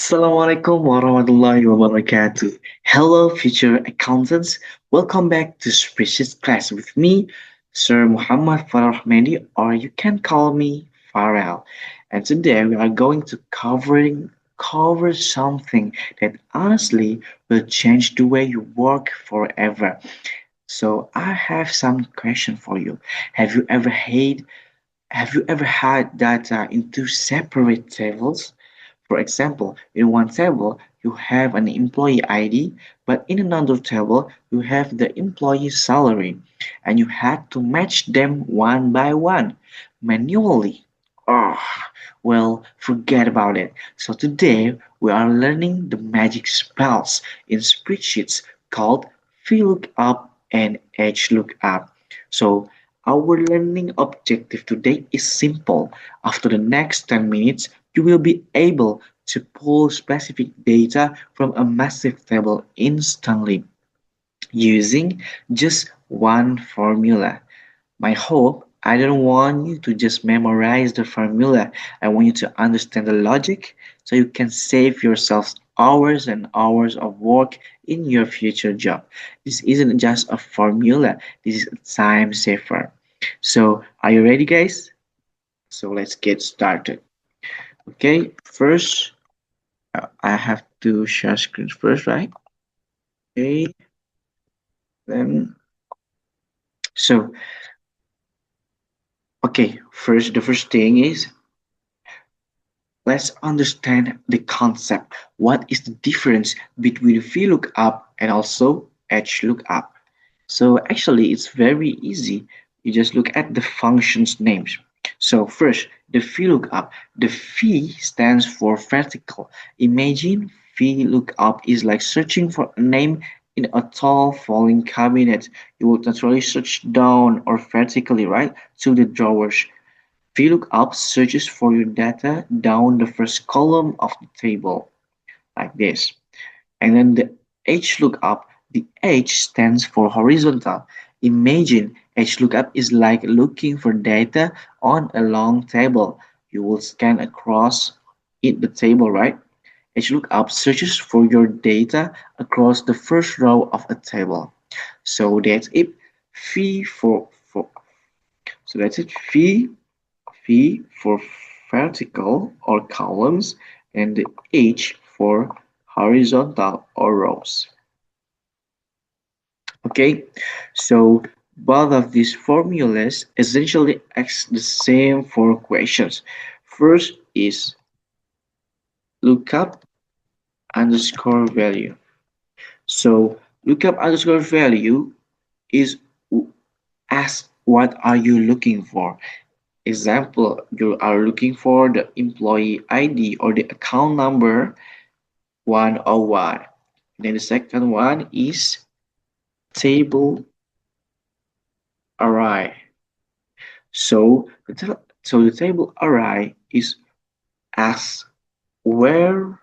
Assalamualaikum warahmatullahi wabarakatuh. Hello, future accountants. Welcome back to Spreadsheet class with me, Sir Muhammad Farel Rochmedy, or you can call me Farel. And today we are going to cover something that honestly will change the way you work forever. So I have some question for you. Have you ever had data in two separate tables? For example, in one table you have an employee ID, but in another table you have the employee salary, and you had to match them one by one manually. Oh, well, forget about it. So today we are learning the magic spells in spreadsheets called Vlookup and Lookup. So our learning objective today is simple. After the next 10 minutes, you will be able to pull specific data from a massive table instantly using just one formula. My hope, I don't want you to just memorize the formula. I want you to understand the logic so you can save yourself hours and hours of work in your future job. This isn't just a formula, this is a time saver. So, are you ready, guys? So, let's get started. Okay, first, I have to share screen first, right? Okay, then, so, okay, the first thing is let's understand the concept. What is the difference between VLOOKUP and also HLOOKUP? So actually it's very easy. You just look at the functions names. So first, the VLOOKUP. The V stands for vertical. Imagine VLOOKUP is like searching for a name in a tall falling cabinet. You will naturally search down or vertically, right, to the drawers. VLOOKUP searches for your data down the first column of the table, like this. And then the HLOOKUP, the H stands for horizontal. Imagine HLOOKUP is like looking for data on a long table. You will scan across the table, right? HLOOKUP searches for your data across the first row of a table. So that's it. V for so that's it. V for vertical or columns, and the H for horizontal or rows. Okay, so both of these formulas essentially ask the same for questions. First is lookup underscore value. So lookup underscore value is ask what are you looking for. Example, you are looking for the employee ID or the account number 101. Then the second one is table array. So the table array is ask where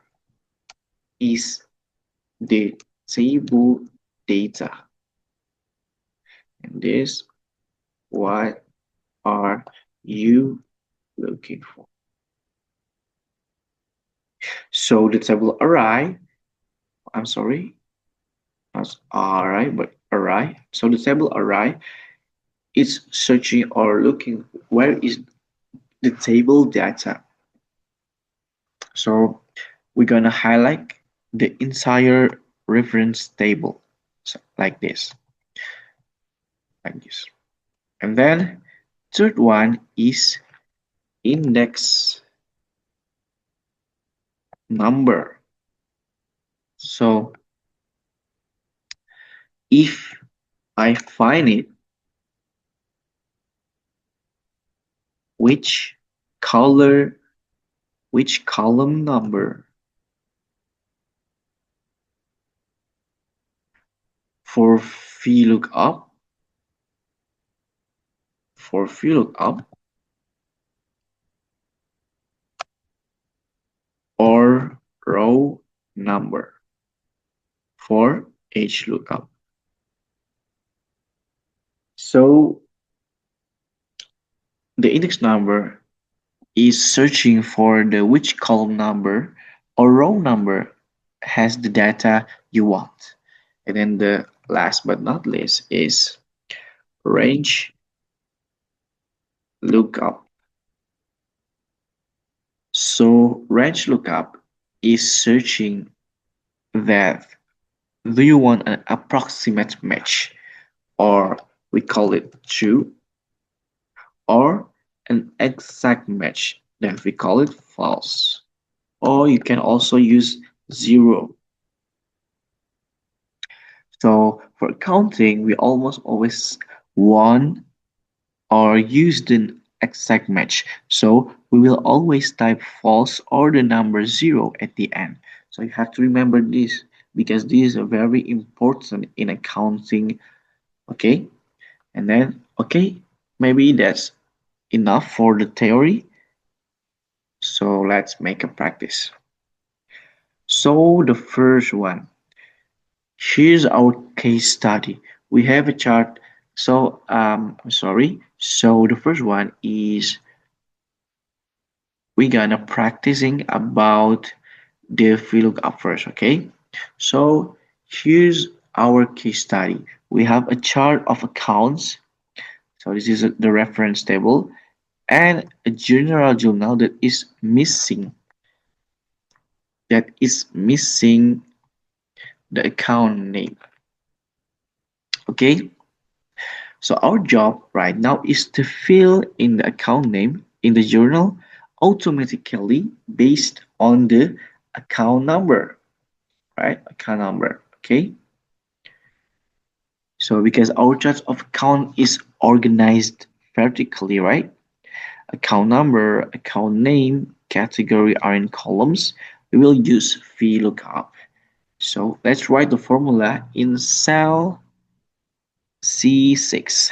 is the table data, and this what are you looking for. So the table array, I'm sorry, not array but array. So the table array is searching or looking where is the table data. So we're gonna highlight the entire reference table, so like this. And then third one is index number. So if I find it, which color, which column number for VLOOKUP, for VLOOKUP or row number for HLOOKUP. So the index number is searching for the which column number or row number has the data you want. And then the last but not least is range lookup. So range lookup is searching that do you want an approximate match, or we call it true, or an exact match, then we call it false. Or you can also use zero. So for counting, we almost always want or use the exact match. So we will always type false or the number zero at the end. So you have to remember this because this is very important in accounting. Okay, and then okay, maybe that's enough for the theory. So let's make a practice. So the first one, here's our case study. We have a chart. So I'm sorry. So the first one is we're gonna practicing about the VLOOKUP first, okay? So here's our case study. We have a chart of accounts. So this is the reference table and a general journal that is missing the account name. Okay, so our job right now is to fill in the account name in the journal automatically based on the account number, right? Account number. Okay, so because our chart of account is organized vertically, right? Account number, account name, category are in columns. We will use VLOOKUP. So let's write the formula in cell C6.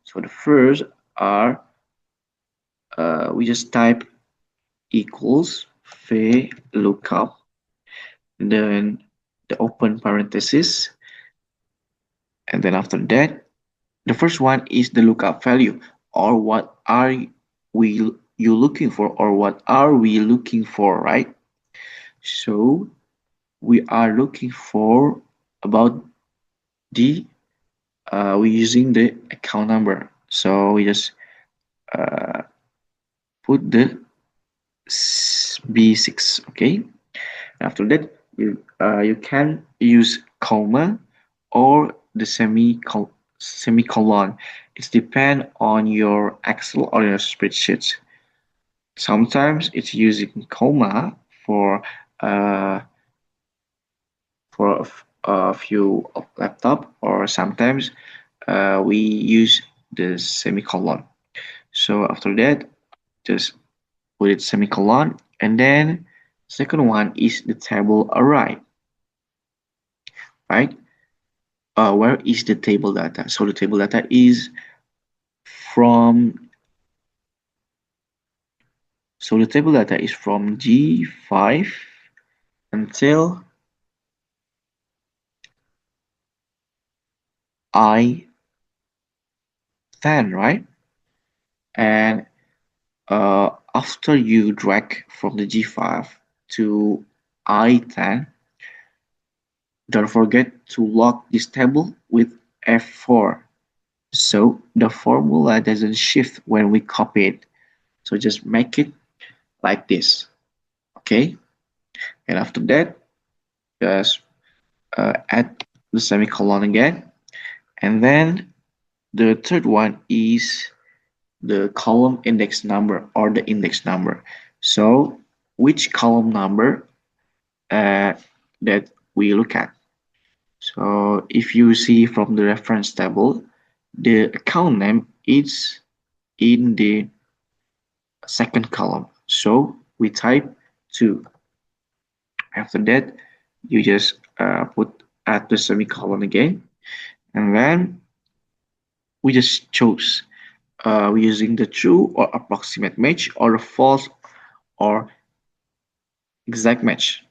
So the first are we just type equals VLOOKUP, then the open parenthesis, and then after that, the first one is the lookup value, or what are we you looking for, or what are we looking for, right? So we are looking for about the we're using the account number, so we just uh, put the B6. Okay, after that you can use comma or the semicolon. It depends on your Excel or your spreadsheet. Sometimes it's using comma for uh, a few of laptop, or sometimes we use the semicolon. So after that, just put it semicolon, and then second one is the table array, right? Where is the table data? So the table data is from the table data is from G5 until I10, right? And after you drag from the G5 to I10, don't forget to lock this table with F4 so the formula doesn't shift when we copy it. So just make it like this, okay? And after that, just add the semicolon again. And then the third one is the column index number or the index number. So which column number that we look at. So if you see from the reference table, the account name is in the second column. So we type 2. After that, you just put add the semicolon again, and then we just choose using the true or approximate match or a false or exact match.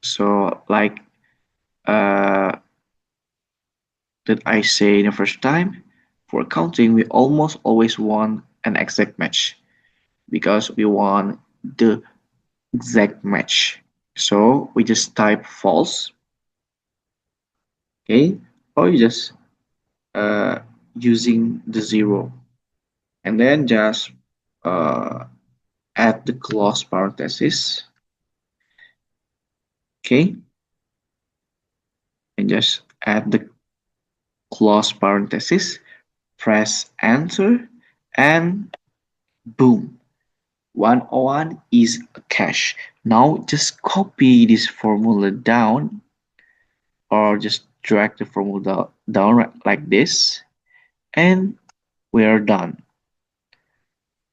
So like uh, that I say in the first time, for counting we almost always want an exact match because we want the exact match. So we just type false, okay, or you just uh, using the zero, and then just uh, add the close parenthesis, okay, and just add the close parenthesis, press enter, and boom, 101 is a cache. Now just copy this formula down, or just drag the formula down like this, and we are done.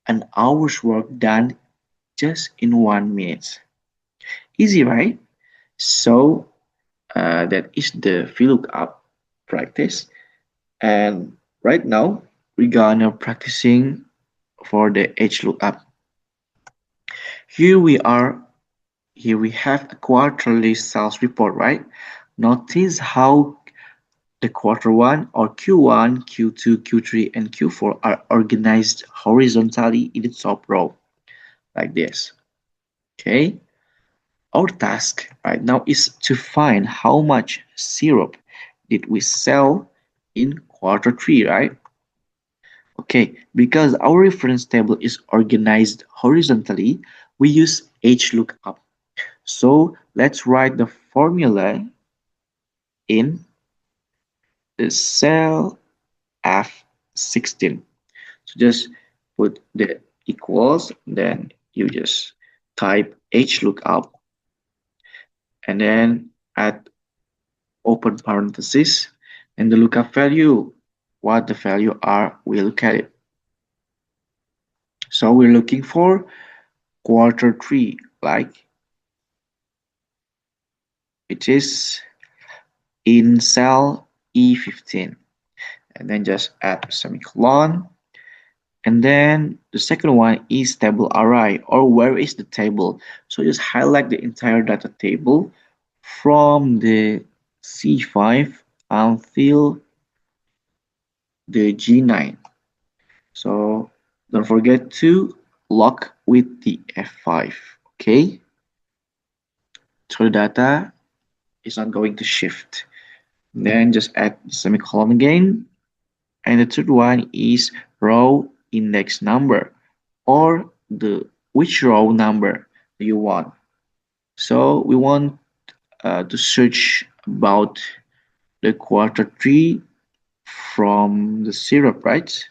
An hour's work done just in 1 minute. Easy, right? So that is the VLOOKUP practice. And right now, we're gonna practicing for the HLOOKUP. Here we are. Here we have a quarterly sales report, right? Notice how the quarter one or Q1, Q2, Q3, and Q4 are organized horizontally in the top row, like this. Okay. Our task right now is to find how much syrup did we sell in quarter three, right? Okay, because our reference table is organized horizontally, we use HLOOKUP. So let's write the formula in the cell F16. So just put the equals, then you just type HLOOKUP, and then add open parenthesis, and the lookup value. What the value are, we look at it. So we're looking for quarter three, like it is in cell E15, and then just add a semicolon. And then the second one is table array, or where is the table. So just highlight the entire data table from the C5 until the G9. So don't forget to lock with the F5, okay? So the data is not going to shift. Then just add the semicolon again. And the third one is row index number, or the which row number do you want. So we want to search about the quarter three from the syrup, right?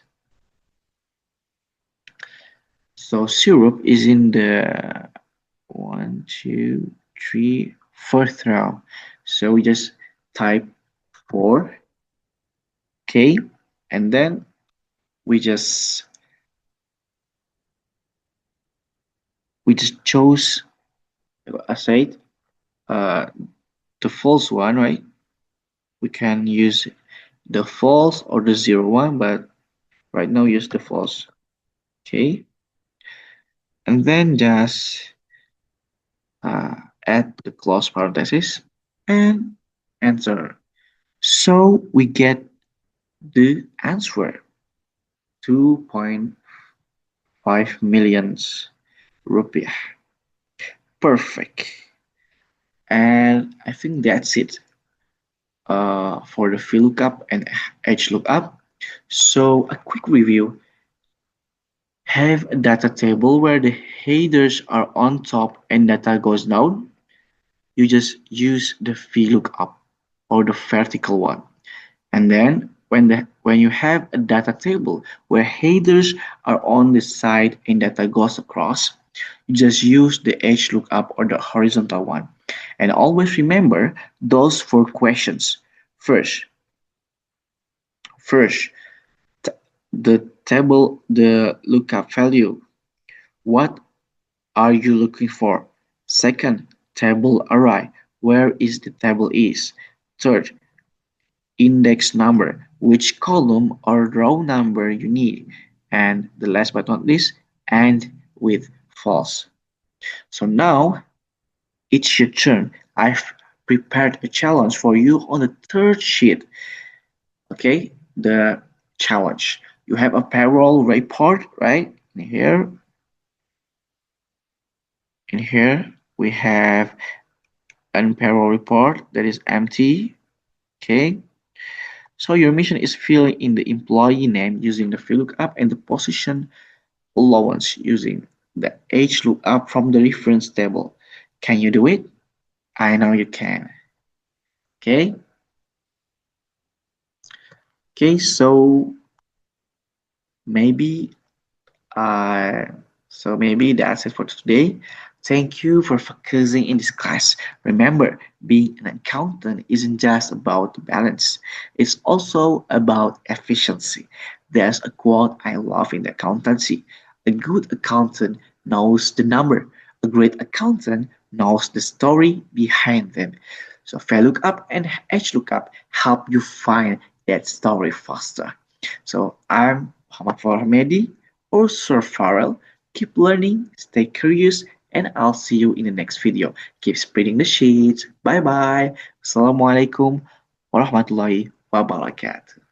So syrup is in the one, two, three, fourth row. So we just type 4, okay, and then we just chose, I said, uh, the false one, right? We can use the false or the zero one, but right now use the false, okay, and then just uh, add the close parenthesis and enter. So we get the answer, 2.5 millions rupiah. Perfect. And I think that's it for the VLOOKUP and HLOOKUP. So a quick review. Have a data table where the headers are on top and data goes down. You just use the VLOOKUP or the vertical one. And then when you have a data table where headers are on the side and data goes across, you just use the HLOOKUP or the horizontal one. And always remember those 4 questions. First, first the table, the lookup value. What are you looking for? Second, table array. Where is the table is? Third, index number, which column or row number you need. And the last but not least, end with false. So now it's your turn. I've prepared a challenge for you on the third sheet. Okay, the challenge. You have a payroll report, right? In here, We have an payroll report that is empty. Okay. So your mission is filling in the employee name using the VLOOKUP and the position allowance using the age lookup from the reference table. Can you do it? I know you can. Okay. Okay. Maybe Uh, maybe that's it for today. Thank you for focusing in this class. Remember, being an accountant isn't just about the balance, it's also about efficiency. There's a quote I love in the accountancy: a good accountant knows the number, a great accountant knows the story behind them. So, VLOOKUP and HLOOKUP help you find that story faster. So, I'm Muhammad Rochmedy or Sir Farel. Keep learning, stay curious, and I'll see you in the next video. Keep spreading the sheets. Bye bye. Assalamualaikum warahmatullahi wabarakatuh.